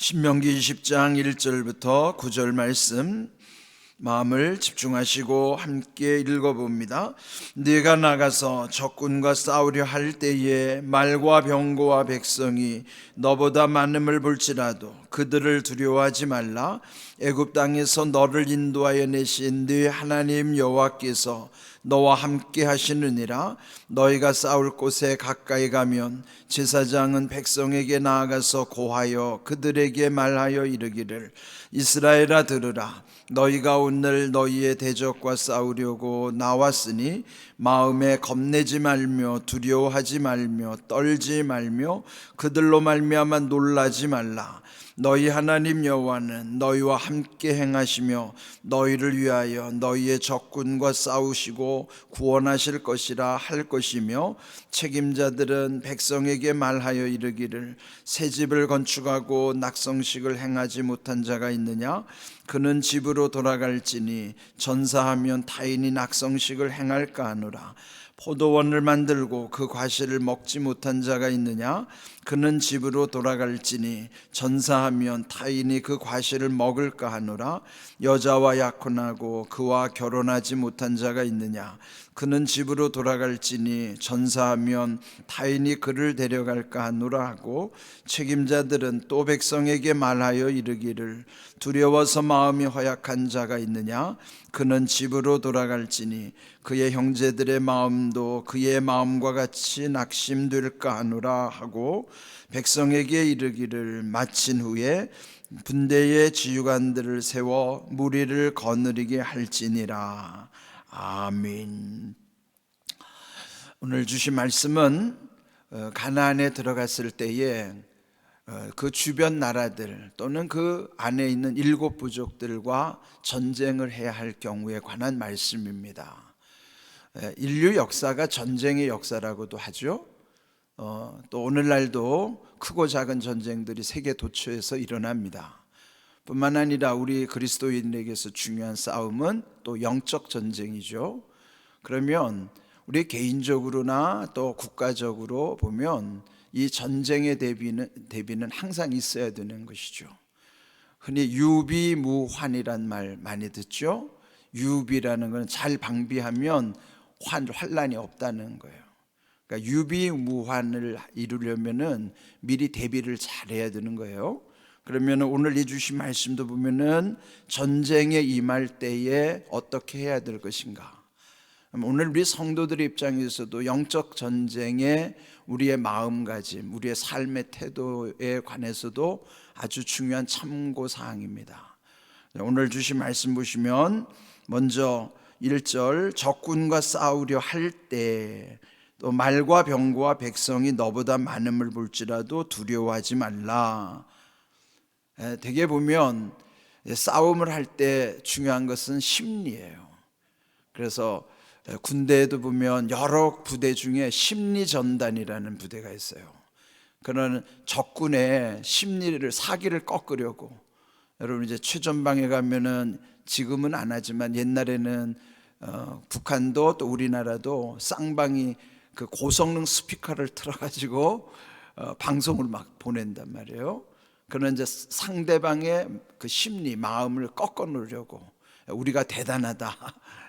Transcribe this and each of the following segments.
신명기 20장 1절부터 9절 말씀 마음을 집중하시고 함께 읽어봅니다. 네가 나가서 적군과 싸우려 할 때에 말과 병거와 백성이 너보다 많음을 볼지라도 그들을 두려워하지 말라. 애굽 땅에서 너를 인도하여 내신 네 하나님 여호와께서 너와 함께 하시느니라. 너희가 싸울 곳에 가까이 가면 제사장은 백성에게 나아가서 고하여 그들에게 말하여 이르기를, 이스라엘아 들으라. 너희가 오늘 너희의 대적과 싸우려고 나왔으니 마음에 겁내지 말며 두려워하지 말며 떨지 말며 그들로 말미암아 놀라지 말라. 너희 하나님 여호와는 너희와 함께 행하시며 너희를 위하여 너희의 적군과 싸우시고 구원하실 것이라 할 것이며, 책임자들은 백성에게 말하여 이르기를, 새 집을 건축하고 낙성식을 행하지 못한 자가 있느냐? 그는 집으로 돌아갈지니 전사하면 타인이 낙성식을 행할까 하노라. 포도원을 만들고 그 과실을 먹지 못한 자가 있느냐? 그는 집으로 돌아갈지니 전사하면 타인이 그 과실을 먹을까 하노라. 여자와 약혼하고 그와 결혼하지 못한 자가 있느냐? 그는 집으로 돌아갈지니 전사하면 타인이 그를 데려갈까 하노라 하고, 책임자들은 또 백성에게 말하여 이르기를, 두려워서 마음이 허약한 자가 있느냐? 그는 집으로 돌아갈지니 그의 형제들의 마음도 그의 마음과 같이 낙심될까 하노라 하고, 백성에게 이르기를, 마친 후에 분대의 지휘관들을 세워 무리를 거느리게 할지니라. 아멘. 오늘 주신 말씀은 가나안에 들어갔을 때에 그 주변 나라들 또는 그 안에 있는 7 부족들과 전쟁을 해야 할 경우에 관한 말씀입니다. 인류 역사가 전쟁의 역사라고도 하죠. 또 오늘날도 크고 작은 전쟁들이 세계 도처에서 일어납니다. 뿐만 아니라 우리 그리스도인에게서 중요한 싸움은 또 영적 전쟁이죠. 그러면 우리 개인적으로나 또 국가적으로 보면 이 전쟁의 대비는 항상 있어야 되는 것이죠. 흔히 유비무환이란 말 많이 듣죠. 유비라는 건 잘 방비하면 환란이 없다는 거예요. 그러니까 유비무환을 이루려면은 미리 대비를 잘해야 되는 거예요. 그러면 오늘 이 주신 말씀도 보면은 전쟁에 임할 때에 어떻게 해야 될 것인가. 오늘 우리 성도들의 입장에서도 영적 전쟁에 우리의 마음가짐, 우리의 삶의 태도에 관해서도 아주 중요한 참고사항입니다. 오늘 주신 말씀 보시면 먼저 1절, 적군과 싸우려 할 때 또 말과 병거와 백성이 너보다 많음을 볼지라도 두려워하지 말라. 되게 보면 싸움을 할 때 중요한 것은 심리예요. 그래서 군대에도 보면 여러 부대 중에 심리전단이라는 부대가 있어요. 그런 적군의 심리를, 사기를 꺾으려고. 여러분 이제 최전방에 가면은 지금은 안 하지만 옛날에는 북한도 또 우리나라도 쌍방이 그 고성능 스피커를 틀어가지고 방송을 막 보낸단 말이에요. 그런 이제 상대방의 그 심리, 마음을 꺾어 놓으려고, 우리가 대단하다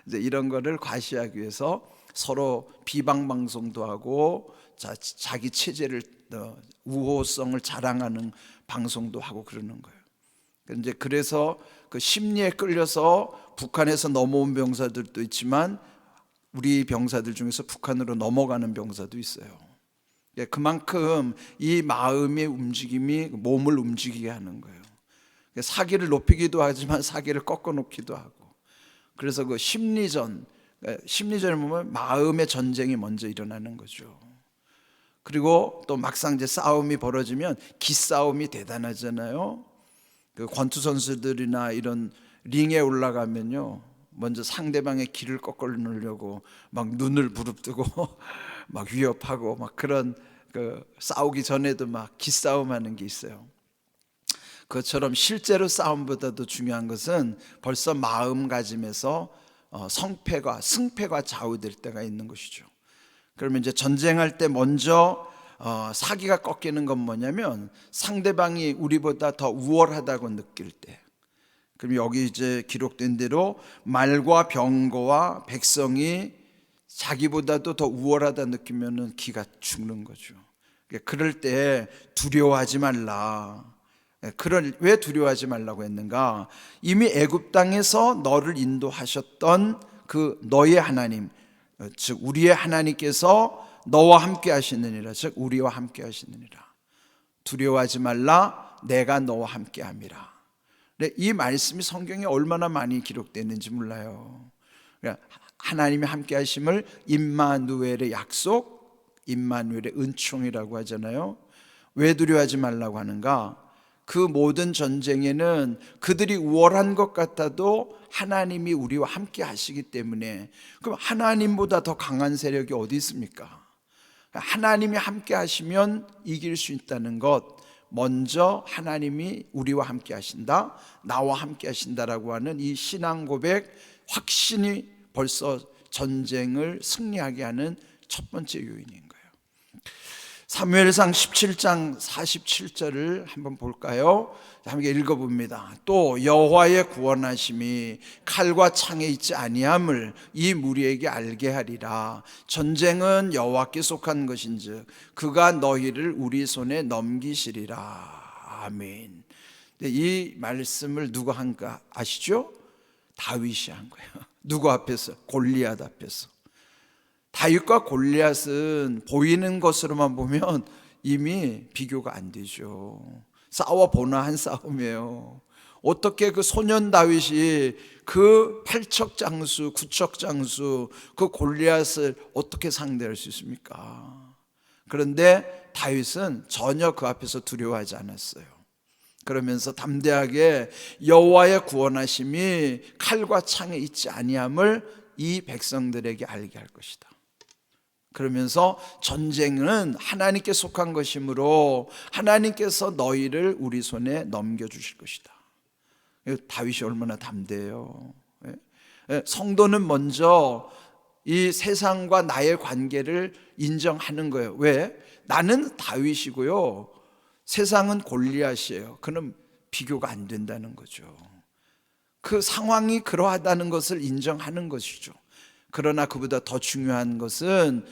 이제 이런 거를 과시하기 위해서 서로 비방 방송도 하고 자기 체제를 우호성을 자랑하는 방송도 하고 그러는 거예요. 이제 그래서 그 심리에 끌려서 북한에서 넘어온 병사들도 있지만 우리 병사들 중에서 북한으로 넘어가는 병사도 있어요. 그만큼 이 마음의 움직임이 몸을 움직이게 하는 거예요. 사기를 높이기도 하지만 사기를 꺾어 놓기도 하고. 그래서 그 심리전을 보면 마음의 전쟁이 먼저 일어나는 거죠. 그리고 또 막상 이제 싸움이 벌어지면 기싸움이 대단하잖아요. 그 권투 선수들이나 이런 링에 올라가면요, 먼저 상대방의 길을 꺾어 놓으려고 막 눈을 부릅뜨고 막 위협하고 막 그런, 그 싸우기 전에도 막 기싸움하는 게 있어요. 그것처럼 실제로 싸움보다도 중요한 것은 벌써 마음가짐에서 성패가, 승패가 좌우될 때가 있는 것이죠. 그러면 이제 전쟁할 때 먼저 사기가 꺾이는 건 뭐냐면 상대방이 우리보다 더 우월하다고 느낄 때. 그럼 여기 이제 기록된 대로 말과 병거와 백성이 자기보다도 더 우월하다 느끼면은 기가 죽는 거죠. 그럴 때 두려워하지 말라. 왜 두려워하지 말라고 했는가? 이미 애굽 땅에서 너를 인도하셨던 그 너의 하나님, 즉 우리의 하나님께서 너와 함께 하시느니라. 즉 우리와 함께 하시느니라. 두려워하지 말라. 내가 너와 함께 함이라. 이 말씀이 성경에 얼마나 많이 기록되는지 몰라요. 하나님이 함께 하심을 임마누엘의 약속, 임마누엘의 은총이라고 하잖아요. 왜 두려워하지 말라고 하는가? 그 모든 전쟁에는 그들이 우월한 것 같아도 하나님이 우리와 함께 하시기 때문에, 그럼 하나님보다 더 강한 세력이 어디 있습니까? 하나님이 함께 하시면 이길 수 있다는 것, 먼저 하나님이 우리와 함께 하신다, 나와 함께 하신다라고 하는 이 신앙 고백, 확신이 벌써 전쟁을 승리하게 하는 첫 번째 요인인 거예요. 사무엘상 17장 47절을 한번 볼까요? 함께 읽어봅니다. 또 여호와의 구원하심이 칼과 창에 있지 아니함을 이 무리에게 알게 하리라. 전쟁은 여호와께 속한 것인즉 그가 너희를 우리 손에 넘기시리라. 아멘. 이 말씀을 누가 한가 아시죠? 다윗이 한 거예요. 누구 앞에서? 골리앗 앞에서. 다윗과 골리앗은 보이는 것으로만 보면 이미 비교가 안 되죠. 싸워보나 한 싸움이에요. 어떻게 그 소년 다윗이 그 팔척장수, 구척장수 그 골리앗을 어떻게 상대할 수 있습니까? 그런데 다윗은 전혀 그 앞에서 두려워하지 않았어요. 그러면서 담대하게 여호와의 구원하심이 칼과 창에 있지 아니함을 이 백성들에게 알게 할 것이다. 그러면서 전쟁은 하나님께 속한 것이므로 하나님께서 너희를 우리 손에 넘겨주실 것이다. 다윗이 얼마나 담대해요. 성도는 먼저 이 세상과 나의 관계를 인정하는 거예요. 왜? 나는 다윗이고요, 세상은 골리앗이에요. 그는 비교가 안 된다는 거죠. 그 상황이 그러하다는 것을 인정하는 것이죠. 그러나 그보다 더 중요한 것은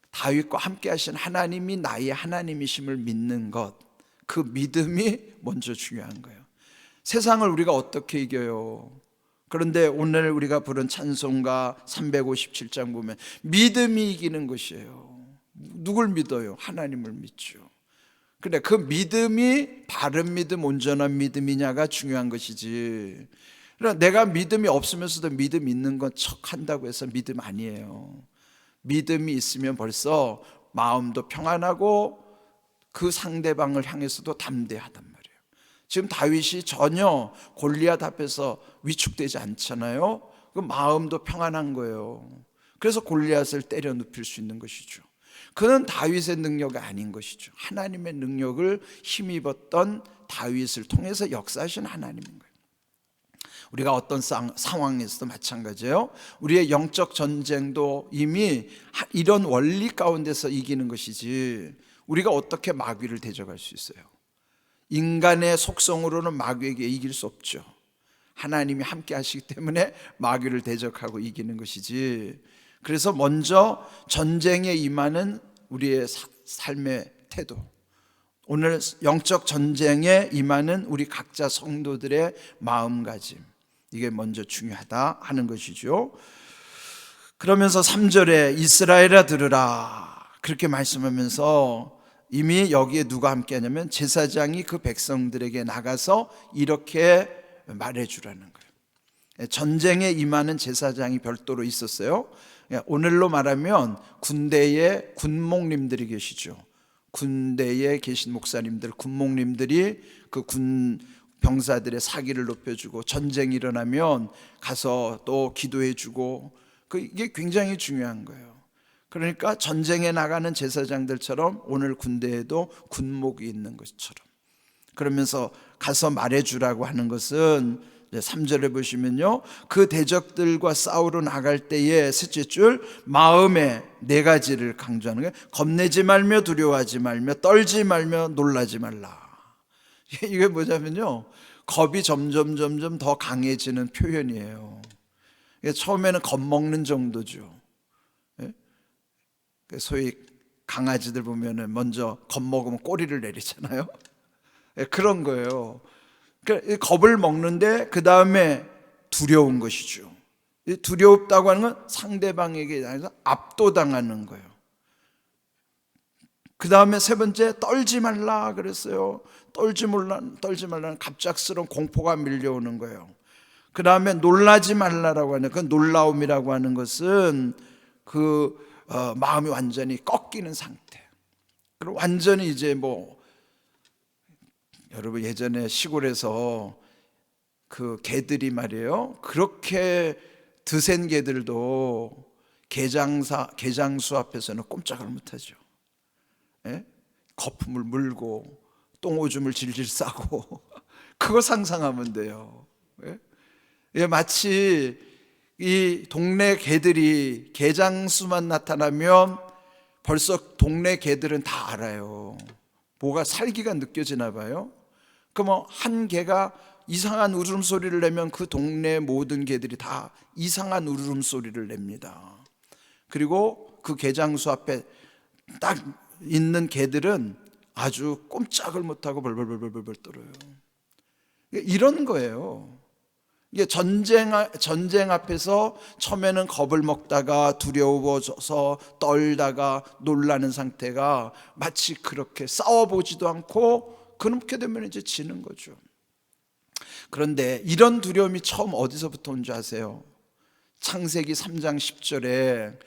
다윗과 함께 하신 하나님이 나의 하나님이심을 믿는 것, 그 믿음이 먼저 중요한 거예요. 세상을 우리가 어떻게 이겨요? 그런데 오늘 우리가 부른 찬송가 357장 보면 믿음이 이기는 것이에요. 누굴 믿어요? 하나님을 믿죠. 근데 그 믿음이 바른 믿음, 온전한 믿음이냐가 중요한 것이지, 내가 믿음이 없으면서도 믿음 있는 건 척한다고 해서 믿음 아니에요. 믿음이 있으면 벌써 마음도 평안하고 그 상대방을 향해서도 담대하단 말이에요. 지금 다윗이 전혀 골리앗 앞에서 위축되지 않잖아요. 그 마음도 평안한 거예요. 그래서 골리앗을 때려 눕힐 수 있는 것이죠. 그는 다윗의 능력이 아닌 것이죠. 하나님의 능력을 힘입었던 다윗을 통해서 역사하신 하나님인 거예요. 우리가 어떤 상황에서도 마찬가지예요. 우리의 영적 전쟁도 이미 이런 원리 가운데서 이기는 것이지, 우리가 어떻게 마귀를 대적할 수 있어요? 인간의 속성으로는 마귀에게 이길 수 없죠. 하나님이 함께 하시기 때문에 마귀를 대적하고 이기는 것이지. 그래서 먼저 전쟁에 임하는 우리의 삶의 태도, 오늘 영적 전쟁에 임하는 우리 각자 성도들의 마음가짐, 이게 먼저 중요하다 하는 것이죠. 그러면서 3절에 이스라엘아 들으라 그렇게 말씀하면서 이미 여기에 누가 함께 하냐면 제사장이 그 백성들에게 나가서 이렇게 말해주라는 거예요. 전쟁에 임하는 제사장이 별도로 있었어요. 오늘로 말하면 군대에 군목님들이 계시죠. 군대에 계신 목사님들, 군목님들이 그 군 병사들의 사기를 높여주고, 전쟁이 일어나면 가서 또 기도해주고, 이게 굉장히 중요한 거예요. 그러니까 전쟁에 나가는 제사장들처럼 오늘 군대에도 군목이 있는 것처럼, 그러면서 가서 말해주라고 하는 것은 3절에 보시면요, 그 대적들과 싸우러 나갈 때에 셋째 줄, 마음에 네 가지를 강조하는 거예요. 겁내지 말며 두려워하지 말며 떨지 말며 놀라지 말라. 이게 뭐냐면요, 겁이 점점 더 강해지는 표현이에요. 처음에는 겁먹는 정도죠. 소위 강아지들 보면은 먼저 겁먹으면 꼬리를 내리잖아요. 그런 거예요. 겁을 먹는데 그 다음에 두려운 것이죠. 두렵다고 하는 건 상대방에게 압도당하는 거예요. 그 다음에 세 번째, 떨지 말라 그랬어요. 떨지 말라는 갑작스러운 공포가 밀려오는 거예요. 그 다음에 놀라지 말라라고 하는, 그 놀라움이라고 하는 것은 마음이 완전히 꺾이는 상태. 그리고 완전히 이제 여러분 예전에 시골에서 그 개들이 말이에요, 그렇게 드센 개들도 개장수 앞에서는 꼼짝을 못하죠. 거품을 물고 똥오줌을 질질 싸고 그거 상상하면 돼요. 마치 이 동네 개들이 개장수만 나타나면 벌써 동네 개들은 다 알아요. 뭐가 살기가 느껴지나 봐요. 그럼 한 개가 이상한 울음소리를 내면 그 동네 모든 개들이 다 이상한 울음소리를 냅니다. 그리고 그 개장수 앞에 딱 있는 개들은 아주 꼼짝을 못하고 벌벌벌벌 떨어요. 이런 거예요. 이게 전쟁 앞에서 처음에는 겁을 먹다가 두려워져서 떨다가 놀라는 상태가 마치 그렇게 싸워보지도 않고 그렇게 되면 이제 지는 거죠. 그런데 이런 두려움이 처음 어디서부터 온 줄 아세요? 창세기 3장 10절에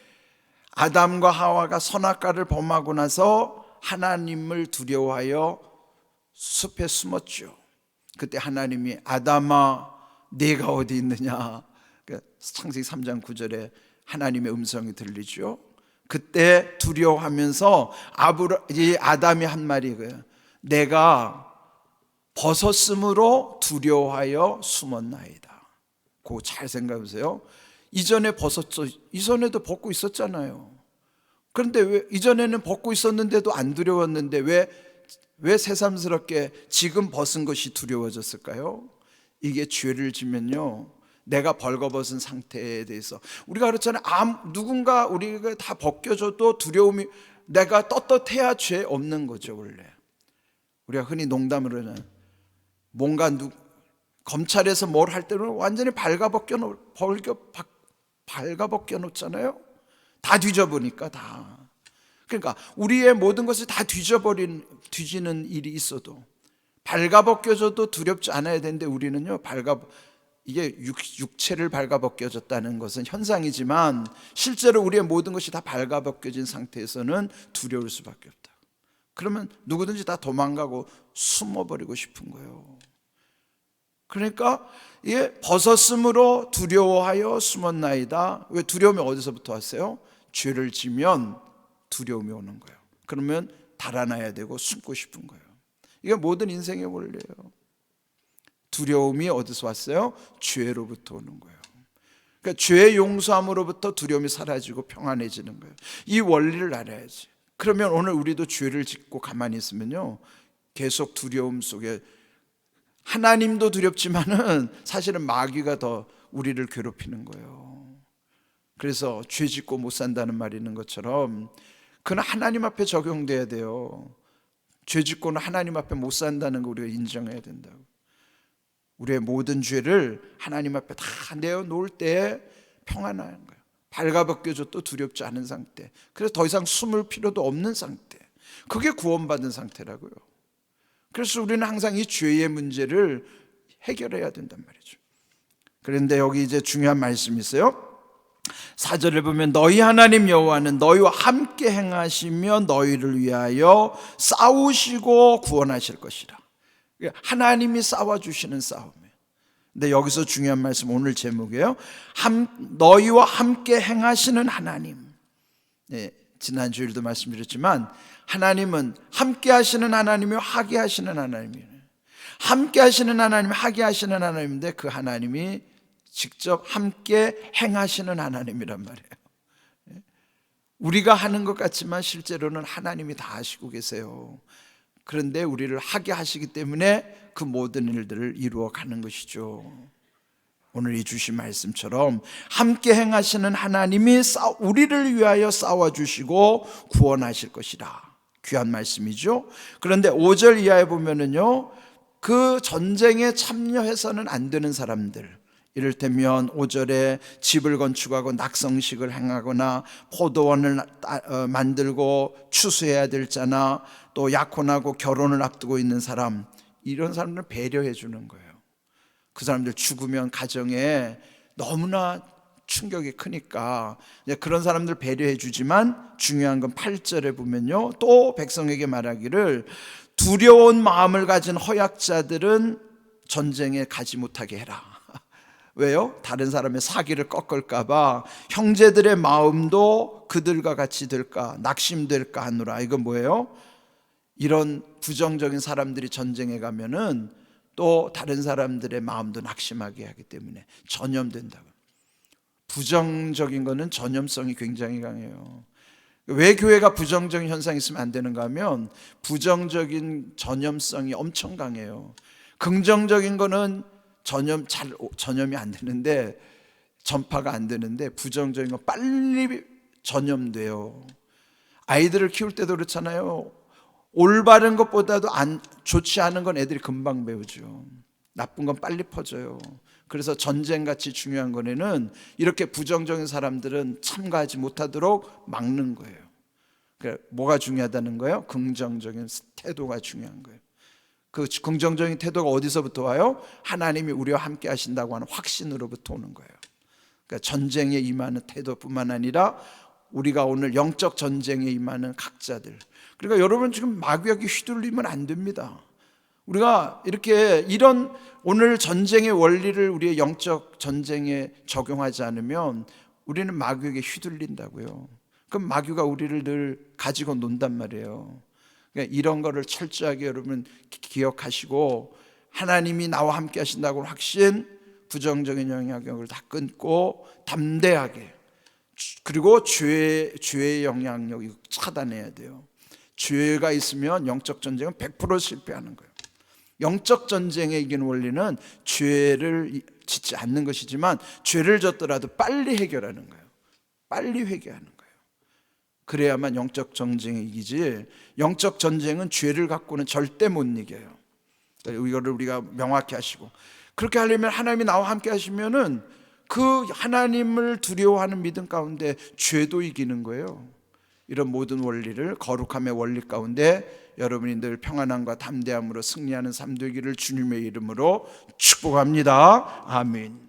아담과 하와가 선악과를 범하고 나서 하나님을 두려워하여 숲에 숨었죠. 그때 하나님이 아담아 네가 어디 있느냐, 창세기 3장 9절에 하나님의 음성이 들리죠. 그때 두려워하면서 이 아담이 한 말이 그래요. 내가 벗었으므로 두려워하여 숨었나이다. 그거 잘 생각해보세요. 이전에 벗었죠. 이전에도 벗고 있었잖아요. 그런데 왜 이전에는 벗고 있었는데도 안 두려웠는데 왜 새삼스럽게 지금 벗은 것이 두려워졌을까요? 이게 죄를 지면요, 내가 벌거벗은 상태에 대해서 우리가 그렇잖아요. 누군가 우리가 다 벗겨줘도 두려움이, 내가 떳떳해야 죄 없는 거죠. 원래 우리가 흔히 농담으로 하는, 뭔가 검찰에서 뭘 할 때는 완전히 발가벗겨 놓잖아요. 다 뒤져보니까 다. 그러니까 우리의 모든 것을 다 뒤지는 일이 있어도 발가벗겨져도 두렵지 않아야 되는데 우리는요, 이게 육체를 발가벗겨졌다는 것은 현상이지만 실제로 우리의 모든 것이 다 발가벗겨진 상태에서는 두려울 수밖에 없다. 그러면 누구든지 다 도망가고 숨어버리고 싶은 거예요. 그러니까 벗었으므로 두려워하여 숨었나이다. 왜 두려움이 어디서부터 왔어요? 죄를 지면 두려움이 오는 거예요. 그러면 달아나야 되고 숨고 싶은 거예요. 이게 모든 인생의 원리예요. 두려움이 어디서 왔어요? 죄로부터 오는 거예요. 그러니까 죄 용서함으로부터 두려움이 사라지고 평안해지는 거예요. 이 원리를 알아야지. 그러면 오늘 우리도 죄를 짓고 가만히 있으면요, 계속 두려움 속에, 하나님도 두렵지만은 사실은 마귀가 더 우리를 괴롭히는 거예요. 그래서 죄 짓고 못 산다는 말이 있는 것처럼 그건 하나님 앞에 적용돼야 돼요. 죄 짓고는 하나님 앞에 못 산다는 거 우리가 인정해야 된다고. 우리의 모든 죄를 하나님 앞에 다 내어놓을 때 평안한 거예요. 발가벗겨져도 두렵지 않은 상태. 그래서 더 이상 숨을 필요도 없는 상태. 그게 구원받은 상태라고요. 그래서 우리는 항상 이 죄의 문제를 해결해야 된단 말이죠. 그런데 여기 이제 중요한 말씀이 있어요. 4절을 보면 너희 하나님 여호와는 너희와 함께 행하시며 너희를 위하여 싸우시고 구원하실 것이라. 하나님이 싸워주시는 싸움이에요. 근데 여기서 중요한 말씀, 오늘 제목이에요. 너희와 함께 행하시는 하나님. 지난 주일도 말씀드렸지만 하나님은 함께 하시는 하나님이요 하게 하시는 하나님이에요. 함께 하시는 하나님, 하게 하시는 하나님인데 그 하나님이 직접 함께 행하시는 하나님이란 말이에요. 우리가 하는 것 같지만 실제로는 하나님이 다 하시고 계세요. 그런데 우리를 하게 하시기 때문에 그 모든 일들을 이루어 가는 것이죠. 오늘 이 주신 말씀처럼 함께 행하시는 하나님이 우리를 위하여 싸워주시고 구원하실 것이라. 귀한 말씀이죠. 그런데 5절 이하에 보면은요, 그 전쟁에 참여해서는 안 되는 사람들, 이를테면 5절에 집을 건축하고 낙성식을 행하거나 포도원을 만들고 추수해야 될 자나 또 약혼하고 결혼을 앞두고 있는 사람, 이런 사람들은 배려해 주는 거예요. 그 사람들 죽으면 가정에 너무나 충격이 크니까 그런 사람들 배려해 주지만, 중요한 건 8절에 보면요, 또 백성에게 말하기를 두려운 마음을 가진 허약자들은 전쟁에 가지 못하게 해라. 왜요? 다른 사람의 사기를 꺾을까 봐 형제들의 마음도 그들과 같이 될까, 낙심될까 하노라. 이건 뭐예요? 이런 부정적인 사람들이 전쟁에 가면은 또 다른 사람들의 마음도 낙심하게 하기 때문에 전염된다고. 부정적인 거는 전염성이 굉장히 강해요. 왜 교회가 부정적인 현상이 있으면 안 되는가 하면 부정적인 전염성이 엄청 강해요. 긍정적인 거는 전염이 안 되는데, 전파가 안 되는데, 부정적인 건 빨리 전염돼요. 아이들을 키울 때도 그렇잖아요. 올바른 것보다도 좋지 않은 건 애들이 금방 배우죠. 나쁜 건 빨리 퍼져요. 그래서 전쟁같이 중요한 거에는 이렇게 부정적인 사람들은 참가하지 못하도록 막는 거예요. 그러니까 뭐가 중요하다는 거예요? 긍정적인 태도가 중요한 거예요. 그 긍정적인 태도가 어디서부터 와요? 하나님이 우리와 함께 하신다고 하는 확신으로부터 오는 거예요. 그러니까 전쟁에 임하는 태도뿐만 아니라 우리가 오늘 영적 전쟁에 임하는 각자들, 그러니까 여러분 지금 마귀에게 휘둘리면 안 됩니다. 우리가 이렇게 이런 오늘 전쟁의 원리를 우리의 영적 전쟁에 적용하지 않으면 우리는 마귀에게 휘둘린다고요. 그럼 마귀가 우리를 늘 가지고 논단 말이에요. 그러니까 이런 거를 철저하게 여러분 기억하시고, 하나님이 나와 함께 하신다고 확신, 부정적인 영향력을 다 끊고 담대하게, 그리고 죄의 영향력을 차단해야 돼요. 죄가 있으면 영적 전쟁은 100% 실패하는 거예요. 영적 전쟁에 이기는 원리는 죄를 짓지 않는 것이지만, 죄를 졌더라도 빨리 해결하는 거예요. 빨리 회개하는 거예요. 그래야만 영적 전쟁에 이기지, 영적 전쟁은 죄를 갖고는 절대 못 이겨요. 이거를 우리가 명확히 하시고, 그렇게 하려면 하나님이 나와 함께 하시면은 그 하나님을 두려워하는 믿음 가운데 죄도 이기는 거예요. 이런 모든 원리를, 거룩함의 원리 가운데 여러분이 늘 평안함과 담대함으로 승리하는 삶 되기를 주님의 이름으로 축복합니다. 아멘.